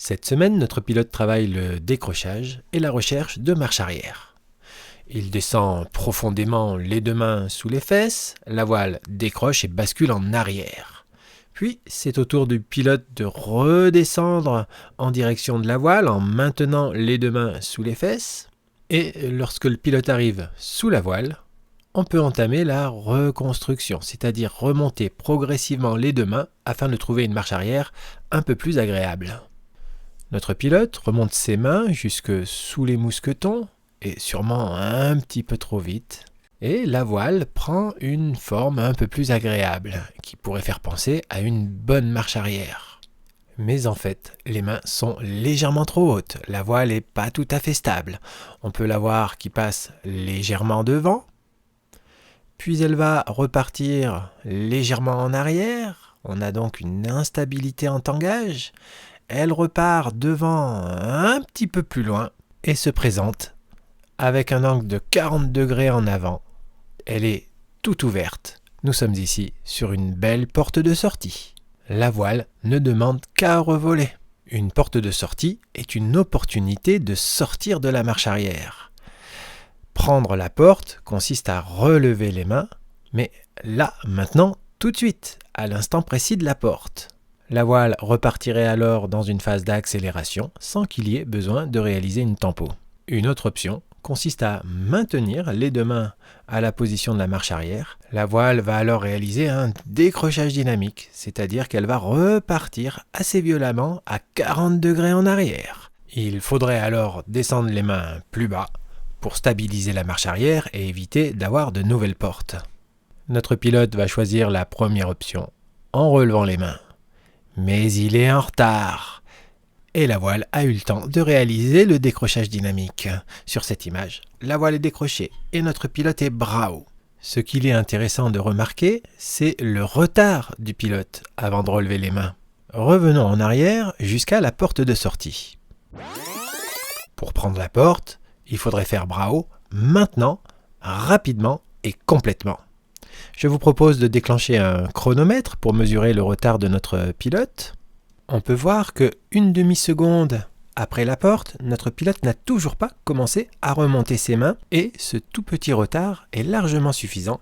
Cette semaine, notre pilote travaille le décrochage et la recherche de marche arrière. Il descend profondément les deux mains sous les fesses, la voile décroche et bascule en arrière. Puis, c'est au tour du pilote de redescendre en direction de la voile en maintenant les deux mains sous les fesses. Et lorsque le pilote arrive sous la voile, on peut entamer la reconstruction, c'est-à-dire remonter progressivement les deux mains afin de trouver une marche arrière un peu plus agréable. Notre pilote remonte ses mains jusque sous les mousquetons, et sûrement un petit peu trop vite, et la voile prend une forme un peu plus agréable, qui pourrait faire penser à une bonne marche arrière. Mais en fait, les mains sont légèrement trop hautes, la voile n'est pas tout à fait stable. On peut la voir qui passe légèrement devant, puis elle va repartir légèrement en arrière, on a donc une instabilité en tangage. Elle repart devant un petit peu plus loin et se présente avec un angle de 40 degrés en avant. Elle est toute ouverte. Nous sommes ici sur une belle porte de sortie. La voile ne demande qu'à revoler. Une porte de sortie est une opportunité de sortir de la marche arrière. Prendre la porte consiste à relever les mains, mais là, maintenant, tout de suite, à l'instant précis de la porte. La voile repartirait alors dans une phase d'accélération sans qu'il y ait besoin de réaliser une tempo. Une autre option consiste à maintenir les deux mains à la position de la marche arrière. La voile va alors réaliser un décrochage dynamique, c'est-à-dire qu'elle va repartir assez violemment à 40 degrés en arrière. Il faudrait alors descendre les mains plus bas pour stabiliser la marche arrière et éviter d'avoir de nouvelles portes. Notre pilote va choisir la première option en relevant les mains. Mais il est en retard. Et la voile a eu le temps de réaliser le décrochage dynamique. Sur cette image, la voile est décrochée et notre pilote est bravo. Ce qu'il est intéressant de remarquer, c'est le retard du pilote avant de relever les mains. Revenons en arrière jusqu'à la porte de sortie. Pour prendre la porte, il faudrait faire bravo maintenant, rapidement et complètement. Je vous propose de déclencher un chronomètre pour mesurer le retard de notre pilote. On peut voir que une demi-seconde après la porte, notre pilote n'a toujours pas commencé à remonter ses mains et ce tout petit retard est largement suffisant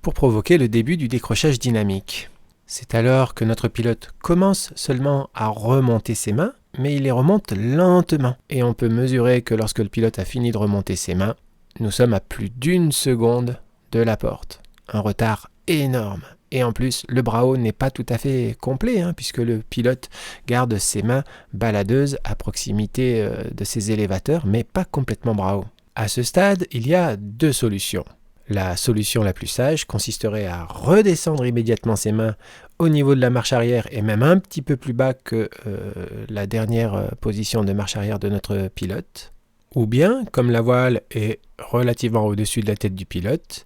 pour provoquer le début du décrochage dynamique. C'est alors que notre pilote commence seulement à remonter ses mains, mais il les remonte lentement. Et on peut mesurer que lorsque le pilote a fini de remonter ses mains, nous sommes à plus d'une seconde de la porte. Un retard énorme. Et en plus, le bravo n'est pas tout à fait complet, puisque le pilote garde ses mains baladeuses à proximité de ses élévateurs, mais pas complètement bravo. À ce stade, il y a deux solutions. La solution la plus sage consisterait à redescendre immédiatement ses mains au niveau de la marche arrière et même un petit peu plus bas que la dernière position de marche arrière de notre pilote. Ou bien, comme la voile est relativement au-dessus de la tête du pilote,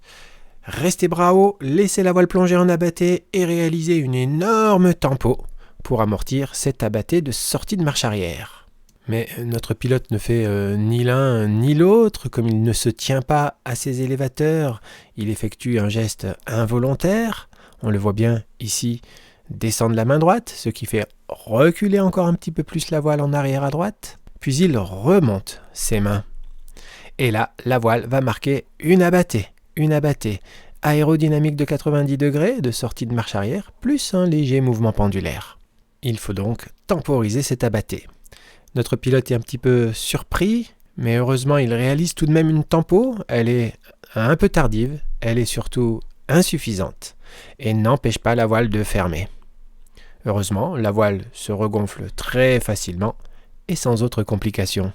restez bravo, laissez la voile plonger en abatté et réalisez une énorme tempo pour amortir cet abatté de sortie de marche arrière. Mais notre pilote ne fait ni l'un ni l'autre, comme il ne se tient pas à ses élévateurs, il effectue un geste involontaire, on le voit bien ici descendre la main droite, ce qui fait reculer encore un petit peu plus la voile en arrière à droite, puis il remonte ses mains. Et là, la voile va marquer une abattée aérodynamique de 90 degrés de sortie de marche arrière, plus un léger mouvement pendulaire. Il faut donc temporiser cet abatté. Notre pilote est un petit peu surpris, mais heureusement il réalise tout de même une tempo. Elle est un peu tardive, elle est surtout insuffisante et n'empêche pas la voile de fermer. Heureusement, la voile se regonfle très facilement et sans autre complication.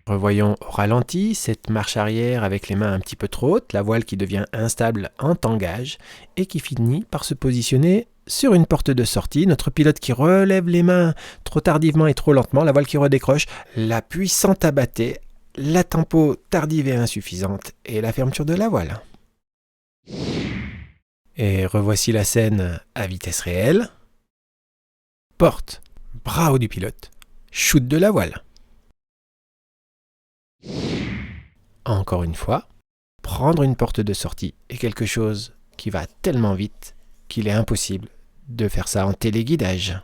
Revoyons au ralenti cette marche arrière avec les mains un petit peu trop hautes, la voile qui devient instable en tangage et qui finit par se positionner sur une porte de sortie. Notre pilote qui relève les mains trop tardivement et trop lentement, la voile qui redécroche, la puissante abattée, la tempo tardive et insuffisante et la fermeture de la voile. Et revoici la scène à vitesse réelle. Porte, bravo du pilote, shoot de la voile. Encore une fois, prendre une porte de sortie est quelque chose qui va tellement vite qu'il est impossible de faire ça en téléguidage.